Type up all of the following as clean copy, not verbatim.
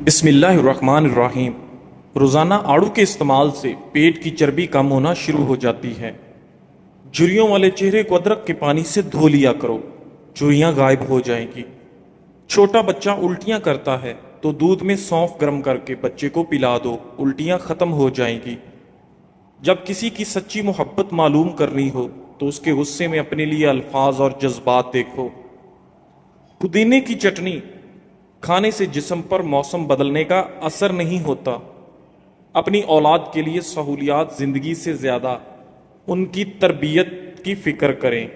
بسم اللہ الرحمن الرحیم۔ روزانہ آڑو کے استعمال سے پیٹ کی چربی کم ہونا شروع ہو جاتی ہے۔ جھریوں والے چہرے کو ادرک کے پانی سے دھو لیا کرو، جھریاں غائب ہو جائیں گی۔ چھوٹا بچہ الٹیاں کرتا ہے تو دودھ میں سونف گرم کر کے بچے کو پلا دو، الٹیاں ختم ہو جائیں گی۔ جب کسی کی سچی محبت معلوم کرنی ہو تو اس کے غصے میں اپنے لیے الفاظ اور جذبات دیکھو۔ پودینے کی چٹنی کھانے سے جسم پر موسم بدلنے کا اثر نہیں ہوتا۔ اپنی اولاد کے لیے سہولیات زندگی سے زیادہ ان کی تربیت کی فکر کریں۔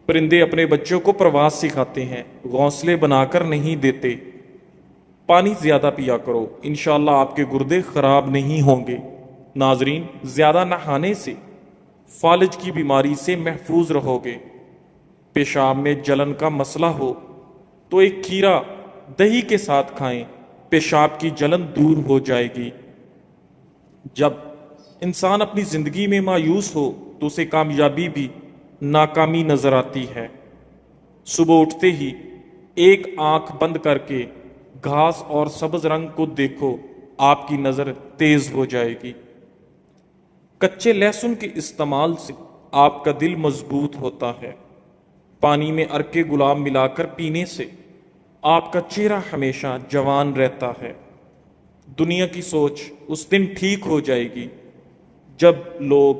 پرندے اپنے بچوں کو پرواز سکھاتے ہیں، گھونسلے بنا کر نہیں دیتے۔ پانی زیادہ پیا کرو، انشاءاللہ آپ کے گردے خراب نہیں ہوں گے۔ ناظرین، زیادہ نہانے سے فالج کی بیماری سے محفوظ رہو گے۔ پیشاب میں جلن کا مسئلہ ہو تو ایک کھیرا دہی کے ساتھ کھائیں، پیشاب کی جلن دور ہو جائے گی۔ جب انسان اپنی زندگی میں مایوس ہو تو اسے کامیابی بھی ناکامی نظر آتی ہے۔ صبح اٹھتے ہی ایک آنکھ بند کر کے گھاس اور سبز رنگ کو دیکھو، آپ کی نظر تیز ہو جائے گی۔ کچے لہسن کے استعمال سے آپ کا دل مضبوط ہوتا ہے۔ پانی میں عرق گلاب ملا کر پینے سے آپ کا چہرہ ہمیشہ جوان رہتا ہے۔ دنیا کی سوچ اس دن ٹھیک ہو جائے گی جب لوگ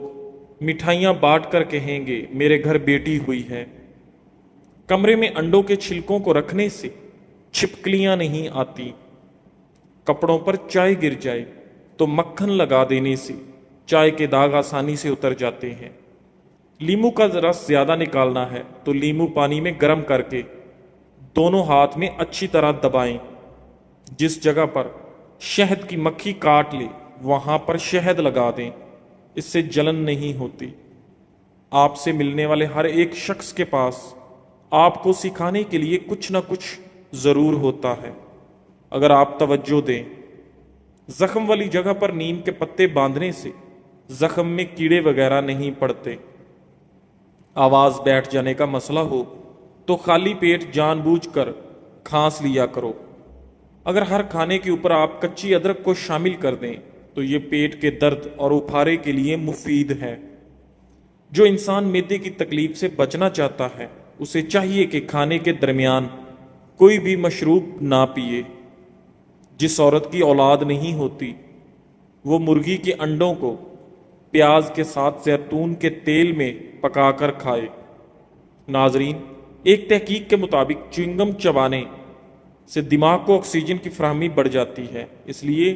مٹھائیاں بانٹ کر کہیں گے میرے گھر بیٹی ہوئی ہے۔ کمرے میں انڈوں کے چھلکوں کو رکھنے سے چھپکلیاں نہیں آتی۔ کپڑوں پر چائے گر جائے تو مکھن لگا دینے سے چائے کے داغ آسانی سے اتر جاتے ہیں۔ لیمو کا رس زیادہ نکالنا ہے تو لیمو پانی میں گرم کر کے دونوں ہاتھ میں اچھی طرح دبائیں۔ جس جگہ پر شہد کی مکھی کاٹ لے وہاں پر شہد لگا دیں، اس سے جلن نہیں ہوتی۔ آپ سے ملنے والے ہر ایک شخص کے پاس آپ کو سکھانے کے لیے کچھ نہ کچھ ضرور ہوتا ہے، اگر آپ توجہ دیں۔ زخم والی جگہ پر نیم کے پتے باندھنے سے زخم میں کیڑے وغیرہ نہیں پڑتے۔ آواز بیٹھ جانے کا مسئلہ ہو تو خالی پیٹ جان بوجھ کر کھانس لیا کرو۔ اگر ہر کھانے کے اوپر آپ کچی ادرک کو شامل کر دیں تو یہ پیٹ کے درد اور اپھارے کے لیے مفید ہے۔ جو انسان معدے کی تکلیف سے بچنا چاہتا ہے اسے چاہیے کہ کھانے کے درمیان کوئی بھی مشروب نہ پیے۔ جس عورت کی اولاد نہیں ہوتی وہ مرغی کے انڈوں کو پیاز کے ساتھ زیتون کے تیل میں پکا کر کھائے۔ ناظرین، ایک تحقیق کے مطابق چوئنگم چبانے سے دماغ کو آکسیجن کی فراہمی بڑھ جاتی ہے، اس لیے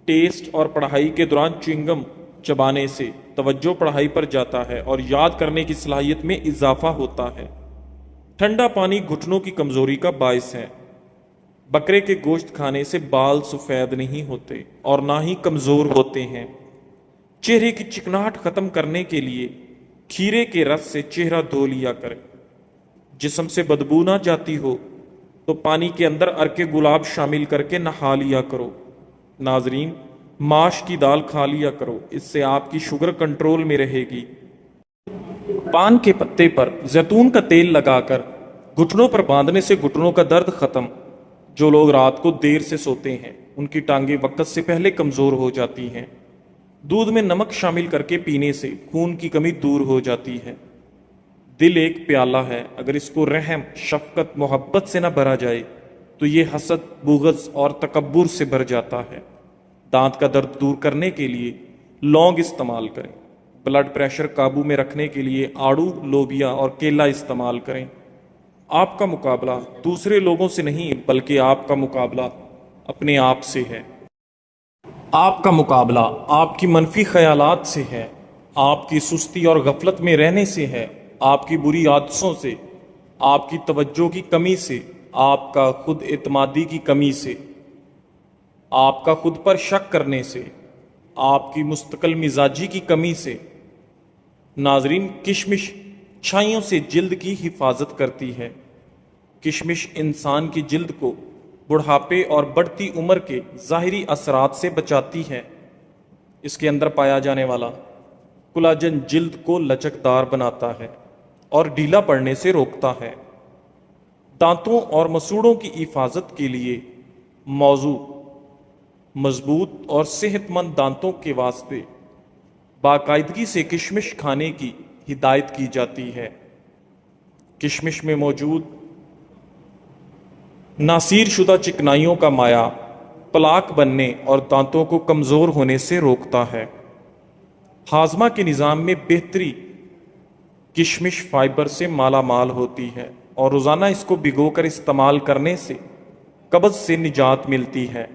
ٹیسٹ اور پڑھائی کے دوران چوئنگم چبانے سے توجہ پڑھائی پر جاتا ہے اور یاد کرنے کی صلاحیت میں اضافہ ہوتا ہے۔ ٹھنڈا پانی گھٹنوں کی کمزوری کا باعث ہے۔ بکرے کے گوشت کھانے سے بال سفید نہیں ہوتے اور نہ ہی کمزور ہوتے ہیں۔ چہرے کی چکناہٹ ختم کرنے کے لیے کھیرے کے رس سے چہرہ دھو لیا کریں۔ جسم سے بدبو نہ جاتی ہو تو پانی کے اندر عرق گلاب شامل کر کے نہا لیا کرو۔ ناظرین، ماش کی دال کھا لیا کرو، اس سے آپ کی شوگر کنٹرول میں رہے گی۔ پان کے پتے پر زیتون کا تیل لگا کر گھٹنوں پر باندھنے سے گھٹنوں کا درد ختم۔ جو لوگ رات کو دیر سے سوتے ہیں ان کی ٹانگیں وقت سے پہلے کمزور ہو جاتی ہیں۔ دودھ میں نمک شامل کر کے پینے سے خون کی کمی دور ہو جاتی ہے۔ دل ایک پیالہ ہے، اگر اس کو رحم، شفقت، محبت سے نہ بھرا جائے تو یہ حسد، بغض اور تکبر سے بھر جاتا ہے۔ دانت کا درد دور کرنے کے لیے لونگ استعمال کریں۔ بلڈ پریشر قابو میں رکھنے کے لیے آڑو، لوبیا اور کیلا استعمال کریں۔ آپ کا مقابلہ دوسرے لوگوں سے نہیں بلکہ آپ کا مقابلہ اپنے آپ سے ہے۔ آپ کا مقابلہ آپ کی منفی خیالات سے ہے، آپ کی سستی اور غفلت میں رہنے سے ہے، آپ کی بری عادتوں سے، آپ کی توجہ کی کمی سے، آپ کا خود اعتمادی کی کمی سے، آپ کا خود پر شک کرنے سے، آپ کی مستقل مزاجی کی کمی سے۔ ناظرین، کشمش چھائیوں سے جلد کی حفاظت کرتی ہے۔ کشمش انسان کی جلد کو بڑھاپے اور بڑھتی عمر کے ظاہری اثرات سے بچاتی ہے۔ اس کے اندر پایا جانے والا کولاجن جلد کو لچکدار بناتا ہے اور ڈھیلا پڑنے سے روکتا ہے۔ دانتوں اور مسوڑوں کی حفاظت کے لیے موضوع مضبوط اور صحت مند دانتوں کے واسطے باقاعدگی سے کشمش کھانے کی ہدایت کی جاتی ہے۔ کشمش میں موجود ناصیر شدہ چکنائیوں کا مایع پلاک بننے اور دانتوں کو کمزور ہونے سے روکتا ہے۔ ہاضمہ کے نظام میں بہتری کشمش فائبر سے مالا مال ہوتی ہے اور روزانہ اس کو بھگو کر استعمال کرنے سے قبض سے نجات ملتی ہے۔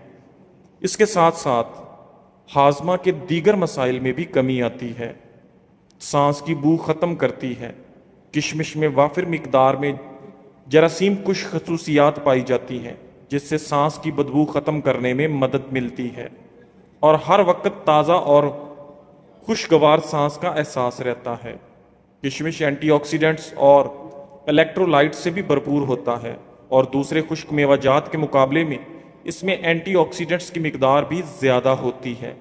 اس کے ساتھ ساتھ ہاضمہ کے دیگر مسائل میں بھی کمی آتی ہے۔ سانس کی بو ختم کرتی ہے۔ کشمش میں وافر مقدار میں جراثیم کش خصوصیات پائی جاتی ہیں جس سے سانس کی بدبو ختم کرنے میں مدد ملتی ہے اور ہر وقت تازہ اور خوشگوار سانس کا احساس رہتا ہے۔ کشمش اینٹی آکسیڈنٹس اور الیکٹرولائٹ سے بھی بھرپور ہوتا ہے اور دوسرے خشک میوہ جات کے مقابلے میں اس میں اینٹی آکسیڈنٹس کی مقدار بھی زیادہ ہوتی ہے۔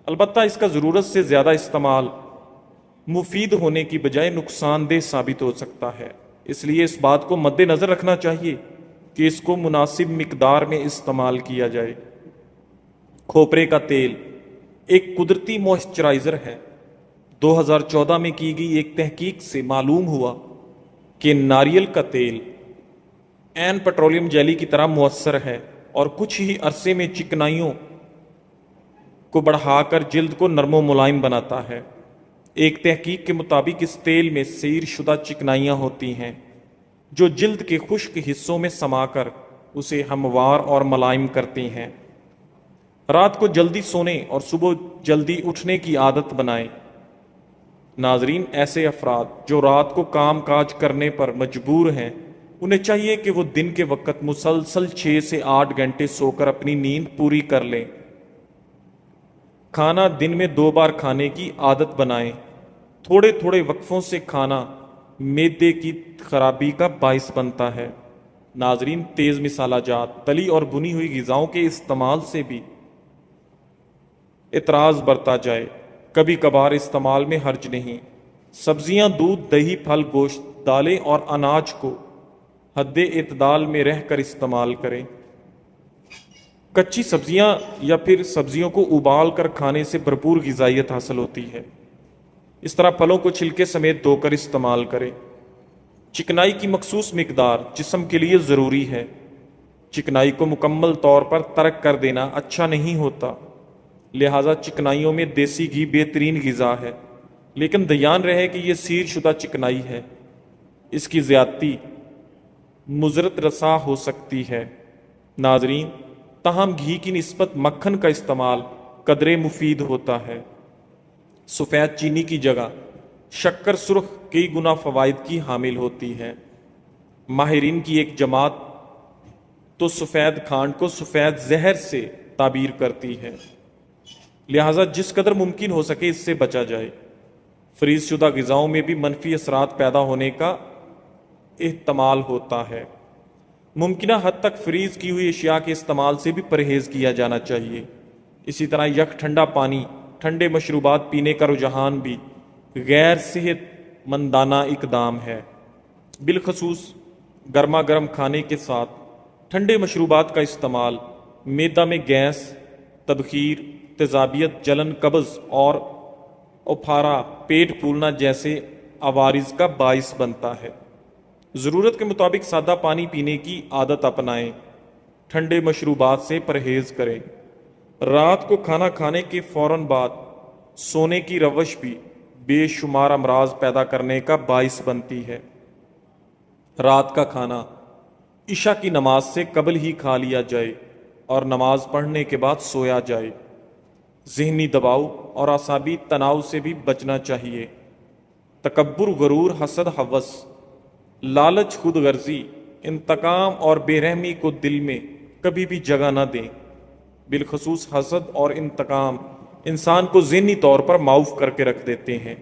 البتہ اس کا ضرورت سے زیادہ استعمال مفید ہونے کی بجائے نقصان دہ ثابت ہو سکتا ہے، اس لیے اس بات کو مد نظر رکھنا چاہیے کہ اس کو مناسب مقدار میں استعمال کیا جائے۔ کھوپرے کا تیل ایک قدرتی موئسچرائزر ہے۔ 2014 میں کی گئی ایک تحقیق سے معلوم ہوا کہ ناریل کا تیل عین پیٹرولیم جیلی کی طرح مؤثر ہے اور کچھ ہی عرصے میں چکنائیوں کو بڑھا کر جلد کو نرم و ملائم بناتا ہے۔ ایک تحقیق کے مطابق اس تیل میں سیر شدہ چکنائیاں ہوتی ہیں جو جلد کے خشک حصوں میں سما کر اسے ہموار اور ملائم کرتی ہیں۔ رات کو جلدی سونے اور صبح جلدی اٹھنے کی عادت بنائیں۔ ناظرین، ایسے افراد جو رات کو کام کاج کرنے پر مجبور ہیں انہیں چاہیے کہ وہ دن کے وقت مسلسل 6 سے 8 گھنٹے سو کر اپنی نیند پوری کر لیں۔ کھانا دن میں 2 بار کھانے کی عادت بنائیں۔ تھوڑے تھوڑے وقفوں سے کھانا معدے کی خرابی کا باعث بنتا ہے۔ ناظرین، تیز مسالہ جات، تلی اور بھنی ہوئی غذاؤں کے استعمال سے بھی اعتراض برتا جائے۔ کبھی کبھار استعمال میں حرج نہیں۔ سبزیاں، دودھ، دہی، پھل، گوشت، دالیں اور اناج کو حد اعتدال میں رہ کر استعمال کریں۔ کچی سبزیاں یا پھر سبزیوں کو ابال کر کھانے سے بھرپور غذائیت حاصل ہوتی ہے۔ اس طرح پھلوں کو چھلکے سمیت دھو کر استعمال کریں۔ چکنائی کی مخصوص مقدار جسم کے لیے ضروری ہے۔ چکنائی کو مکمل طور پر ترک کر دینا اچھا نہیں ہوتا، لہٰذا چکنائیوں میں دیسی گھی بہترین غذا ہے، لیکن دھیان رہے کہ یہ سیر شدہ چکنائی ہے، اس کی زیادتی مضرت رسا ہو سکتی ہے۔ ناظرین، تاہم گھی کی نسبت مکھن کا استعمال قدرے مفید ہوتا ہے۔ سفید چینی کی جگہ شکر سرخ کئی گنا فوائد کی حامل ہوتی ہے۔ ماہرین کی ایک جماعت تو سفید کھانڈ کو سفید زہر سے تعبیر کرتی ہے، لہٰذا جس قدر ممکن ہو سکے اس سے بچا جائے۔ فریز شدہ غذاؤں میں بھی منفی اثرات پیدا ہونے کا احتمال ہوتا ہے۔ ممکنہ حد تک فریز کی ہوئی اشیاء کے استعمال سے بھی پرہیز کیا جانا چاہیے۔ اسی طرح یک ٹھنڈا پانی، ٹھنڈے مشروبات پینے کا رجحان بھی غیر صحت مندانہ اقدام ہے۔ بالخصوص گرما گرم کھانے کے ساتھ ٹھنڈے مشروبات کا استعمال معدہ میں گیس، تبخیر، تیزابیت، جلن، قبض اور اپھارا، پیٹ پھولنا جیسے عوارض کا باعث بنتا ہے۔ ضرورت کے مطابق سادہ پانی پینے کی عادت اپنائیں۔ ٹھنڈے مشروبات سے پرہیز کریں۔ رات کو کھانا کھانے کے فوراً بعد سونے کی روش بھی بے شمار امراض پیدا کرنے کا باعث بنتی ہے۔ رات کا کھانا عشاء کی نماز سے قبل ہی کھا لیا جائے اور نماز پڑھنے کے بعد سویا جائے۔ ذہنی دباؤ اور اعصابی تناؤ سے بھی بچنا چاہیے۔ تکبر، غرور، حسد، ہوس، لالچ، خود غرضی، انتقام اور بے رحمی کو دل میں کبھی بھی جگہ نہ دیں۔ بالخصوص حسد اور انتقام انسان کو ذہنی طور پر معوف کر کے رکھ دیتے ہیں،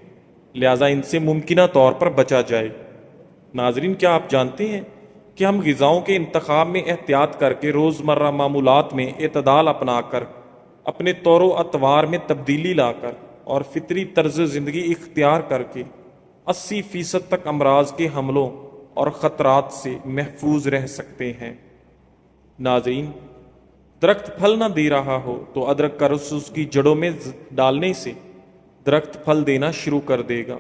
لہٰذا ان سے ممکنہ طور پر بچا جائے۔ ناظرین، کیا آپ جانتے ہیں کہ ہم غذاؤں کے انتخاب میں احتیاط کر کے روزمرہ معمولات میں اعتدال اپنا کر، اپنے طور و اطوار میں تبدیلی لا کر اور فطری طرز زندگی اختیار کر کے 80% تک امراض کے حملوں اور خطرات سے محفوظ رہ سکتے ہیں؟ ناظرین، درخت پھل نہ دے رہا ہو تو ادرک کا رس اس کی جڑوں میں ڈالنے سے درخت پھل دینا شروع کر دے گا۔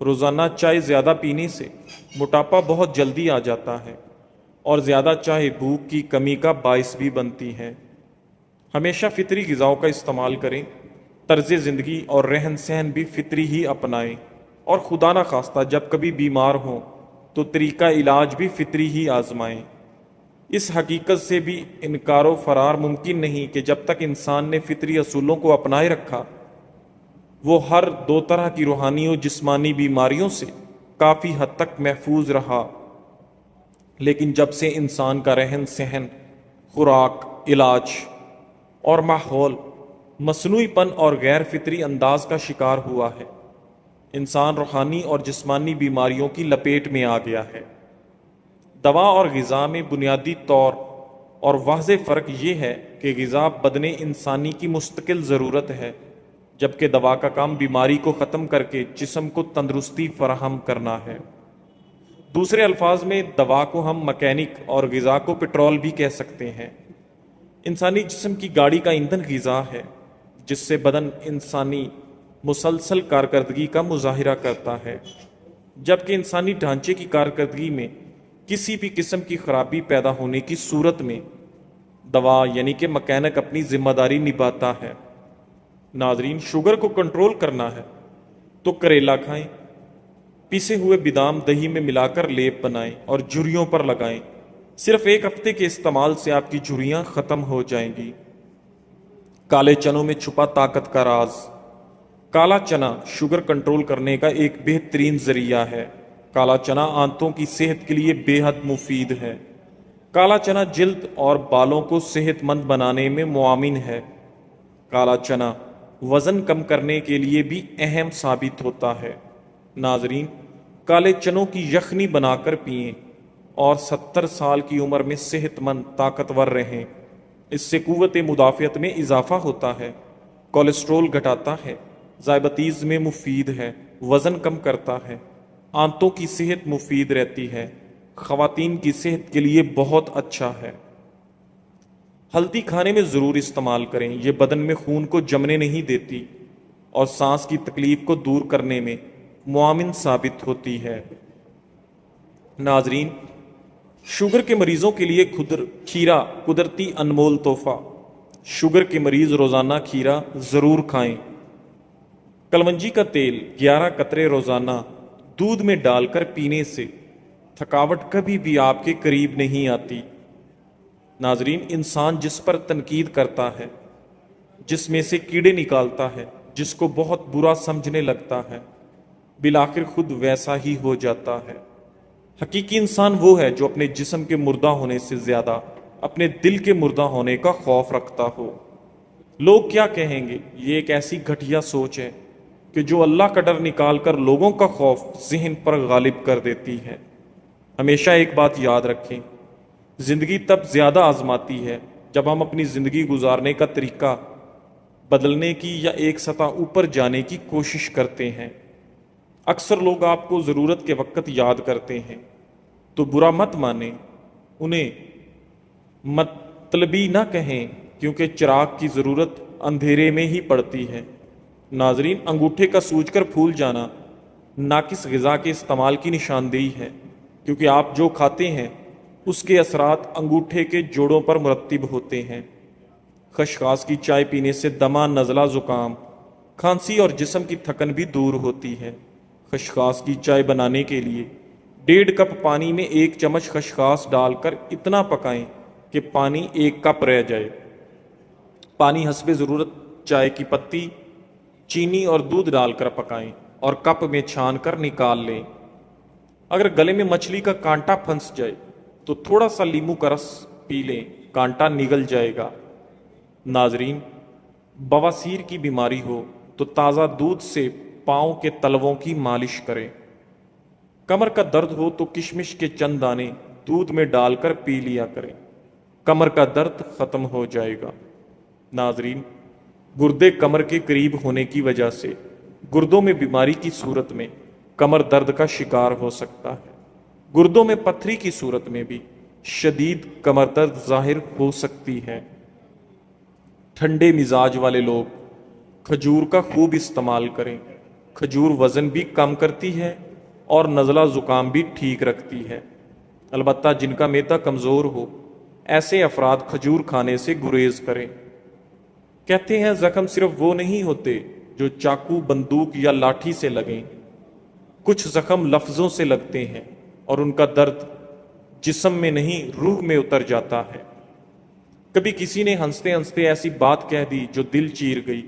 روزانہ چائے زیادہ پینے سے موٹاپا بہت جلدی آ جاتا ہے، اور زیادہ چائے بھوک کی کمی کا باعث بھی بنتی ہے۔ ہمیشہ فطری غذاؤں کا استعمال کریں، طرز زندگی اور رہن سہن بھی فطری ہی اپنائیں، اور خدا نہ خواستہ جب کبھی بیمار ہوں تو طریقہ علاج بھی فطری ہی آزمائیں۔ اس حقیقت سے بھی انکار و فرار ممکن نہیں کہ جب تک انسان نے فطری اصولوں کو اپنائے رکھا، وہ ہر دو طرح کی روحانی و جسمانی بیماریوں سے کافی حد تک محفوظ رہا۔ لیکن جب سے انسان کا رہن سہن، خوراک، علاج اور ماحول مصنوعی پن اور غیر فطری انداز کا شکار ہوا ہے، انسان روحانی اور جسمانی بیماریوں کی لپیٹ میں آ گیا ہے۔ دوا اور غذا میں بنیادی طور اور واضح فرق یہ ہے کہ غذا بدن انسانی کی مستقل ضرورت ہے، جبکہ دوا کا کام بیماری کو ختم کر کے جسم کو تندرستی فراہم کرنا ہے۔ دوسرے الفاظ میں دوا کو ہم مکینک اور غذا کو پٹرول بھی کہہ سکتے ہیں۔ انسانی جسم کی گاڑی کا ایندھن غذا ہے، جس سے بدن انسانی مسلسل کارکردگی کا مظاہرہ کرتا ہے، جبکہ انسانی ڈھانچے کی کارکردگی میں کسی بھی قسم کی خرابی پیدا ہونے کی صورت میں دوا یعنی کہ مکینک اپنی ذمہ داری نبھاتا ہے۔ ناظرین، شوگر کو کنٹرول کرنا ہے تو کریلا کھائیں، پیسے ہوئے بادام دہی میں ملا کر لیپ بنائیں اور جھریوں پر لگائیں۔ صرف 1 ہفتے کے استعمال سے آپ کی جھریاں ختم ہو جائیں گی۔ کالے چنوں میں چھپا طاقت کا راز۔ کالا چنا شوگر کنٹرول کرنے کا ایک بہترین ذریعہ ہے۔ کالا چنا آنتوں کی صحت کے لیے بے حد مفید ہے۔ کالا چنا جلد اور بالوں کو صحت مند بنانے میں معاون ہے۔ کالا چنا وزن کم کرنے کے لیے بھی اہم ثابت ہوتا ہے۔ ناظرین، کالے چنوں کی یخنی بنا کر پئیں اور 70 سال کی عمر میں صحت مند طاقتور رہیں۔ اس سے قوت مدافعت میں اضافہ ہوتا ہے، کولیسٹرول گھٹاتا ہے، ذیابیطس میں مفید ہے، وزن کم کرتا ہے، آنتوں کی صحت مفید رہتی ہے، خواتین کی صحت کے لیے بہت اچھا ہے۔ ہلدی کھانے میں ضرور استعمال کریں، یہ بدن میں خون کو جمنے نہیں دیتی اور سانس کی تکلیف کو دور کرنے میں معاون ثابت ہوتی ہے۔ ناظرین، شوگر کے مریضوں کے لیے کھیرا قدرتی انمول تحفہ۔ شوگر کے مریض روزانہ کھیرا ضرور کھائیں۔ کلونجی کا تیل 11 قطرے روزانہ دودھ میں ڈال کر پینے سے تھکاوٹ کبھی بھی آپ کے قریب نہیں آتی۔ ناظرین، انسان جس پر تنقید کرتا ہے، جس میں سے کیڑے نکالتا ہے، جس کو بہت برا سمجھنے لگتا ہے، بالآخر خود ویسا ہی ہو جاتا ہے۔ حقیقی انسان وہ ہے جو اپنے جسم کے مردہ ہونے سے زیادہ اپنے دل کے مردہ ہونے کا خوف رکھتا ہو۔ لوگ کیا کہیں گے، یہ ایک ایسی گھٹیا سوچ ہے کہ جو اللہ کا ڈر نکال کر لوگوں کا خوف ذہن پر غالب کر دیتی ہے۔ ہمیشہ ایک بات یاد رکھیں، زندگی تب زیادہ آزماتی ہے جب ہم اپنی زندگی گزارنے کا طریقہ بدلنے کی یا ایک سطح اوپر جانے کی کوشش کرتے ہیں۔ اکثر لوگ آپ کو ضرورت کے وقت یاد کرتے ہیں، تو برا مت مانیں، انہیں مطلبی نہ کہیں، کیونکہ چراغ کی ضرورت اندھیرے میں ہی پڑتی ہے۔ ناظرین، انگوٹھے کا سوج کر پھول جانا ناقص غذا کے استعمال کی نشاندہی ہے، کیونکہ آپ جو کھاتے ہیں اس کے اثرات انگوٹھے کے جوڑوں پر مرتب ہوتے ہیں۔ خشخاش کی چائے پینے سے دمہ، نزلہ، زکام، کھانسی اور جسم کی تھکن بھی دور ہوتی ہے۔ خشخاش کی چائے بنانے کے لیے 1.5 کپ پانی میں 1 چمچ خشخاش ڈال کر اتنا پکائیں کہ پانی 1 کپ رہ جائے۔ پانی حسب ضرورت چائے کی پتی، چینی اور دودھ ڈال کر پکائیں اور کپ میں چھان کر نکال لیں۔ اگر گلے میں مچھلی کا کانٹا پھنس جائے تو تھوڑا سا لیموں کا رس پی لیں، کانٹا نگل جائے گا۔ ناظرین، بواسیر کی بیماری ہو تو تازہ دودھ سے پاؤں کے تلووں کی مالش کریں۔ کمر کا درد ہو تو کشمش کے چند دانے دودھ میں ڈال کر پی لیا کریں، کمر کا درد ختم ہو جائے گا۔ ناظرین، گردے کمر کے قریب ہونے کی وجہ سے گردوں میں بیماری کی صورت میں کمر درد کا شکار ہو سکتا ہے۔ گردوں میں پتھری کی صورت میں بھی شدید کمر درد ظاہر ہو سکتی ہے۔ ٹھنڈے مزاج والے لوگ کھجور کا خوب استعمال کریں۔ کھجور وزن بھی کم کرتی ہے اور نزلہ زکام بھی ٹھیک رکھتی ہے۔ البتہ جن کا معدہ کمزور ہو، ایسے افراد کھجور کھانے سے گریز کریں۔ کہتے ہیں زخم صرف وہ نہیں ہوتے جو چاقو، بندوق یا لاٹھی سے لگیں، کچھ زخم لفظوں سے لگتے ہیں اور ان کا درد جسم میں نہیں روح میں اتر جاتا ہے۔ کبھی کسی نے ہنستے ہنستے ایسی بات کہہ دی جو دل چیر گئی،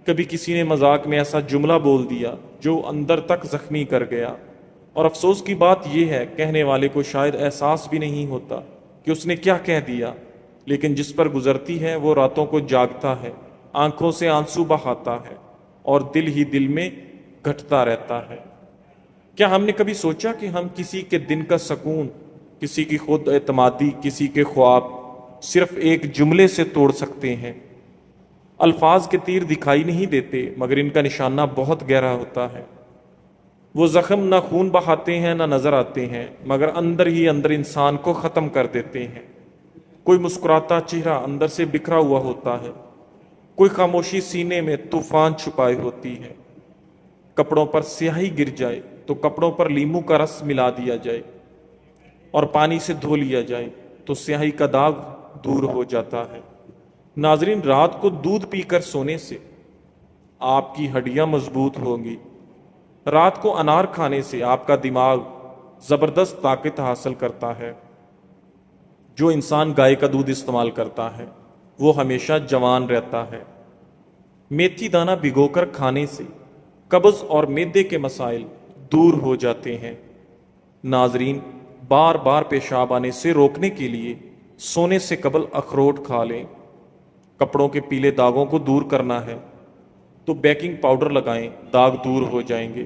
کبھی کسی نے مذاق میں ایسا جملہ بول دیا جو اندر تک زخمی کر گیا، اور افسوس کی بات یہ ہے کہنے والے کو شاید احساس بھی نہیں ہوتا کہ اس نے کیا کہہ دیا، لیکن جس پر گزرتی ہے وہ راتوں کو جاگتا ہے، آنکھوں سے آنسو بہاتا ہے اور دل ہی دل میں گھٹتا رہتا ہے۔ کیا ہم نے کبھی سوچا کہ ہم کسی کے دن کا سکون، کسی کی خود اعتمادی، کسی کے خواب صرف ایک جملے سے توڑ سکتے ہیں؟ الفاظ کے تیر دکھائی نہیں دیتے مگر ان کا نشانہ بہت گہرا ہوتا ہے۔ وہ زخم نہ خون بہاتے ہیں نہ نظر آتے ہیں مگر اندر ہی اندر انسان کو ختم کر دیتے ہیں۔ کوئی مسکراتا چہرہ اندر سے بکھرا ہوا ہوتا ہے، کوئی خاموشی سینے میں طوفان چھپائے ہوتی ہے۔ کپڑوں پر سیاہی گر جائے تو کپڑوں پر لیموں کا رس ملا دیا جائے اور پانی سے دھو لیا جائے تو سیاہی کا داغ دور ہو جاتا ہے۔ ناظرین، رات کو دودھ پی کر سونے سے آپ کی ہڈیاں مضبوط ہوں گی۔ رات کو انار کھانے سے آپ کا دماغ زبردست طاقت حاصل کرتا ہے۔ جو انسان گائے کا دودھ استعمال کرتا ہے وہ ہمیشہ جوان رہتا ہے۔ میتھی دانہ بھگو کر کھانے سے قبض اور معدے کے مسائل دور ہو جاتے ہیں۔ ناظرین، بار بار پیشاب آنے سے روکنے کے لیے سونے سے قبل اخروٹ کھا لیں۔ کپڑوں کے پیلے داغوں کو دور کرنا ہے تو بیکنگ پاؤڈر لگائیں، داغ دور ہو جائیں گے۔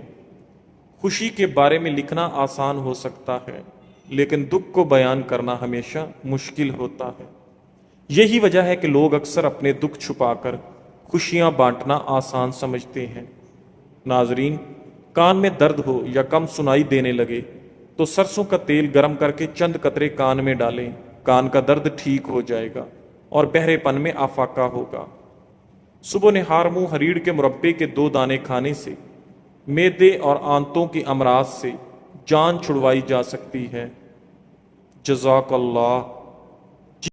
خوشی کے بارے میں لکھنا آسان ہو سکتا ہے لیکن دکھ کو بیان کرنا ہمیشہ مشکل ہوتا ہے۔ یہی وجہ ہے کہ لوگ اکثر اپنے دکھ چھپا کر خوشیاں بانٹنا آسان سمجھتے ہیں۔ ناظرین، کان میں درد ہو یا کم سنائی دینے لگے تو سرسوں کا تیل گرم کر کے چند قطرے کان میں ڈالیں، کان کا درد ٹھیک ہو جائے گا اور بہرے پن میں افاقہ ہوگا۔ صبح نہار منہ ہریڑ کے مربے کے 2 دانے کھانے سے معدے اور آنتوں کی امراض سے جان چھڑوائی جا سکتی ہے۔ جزاک اللہ۔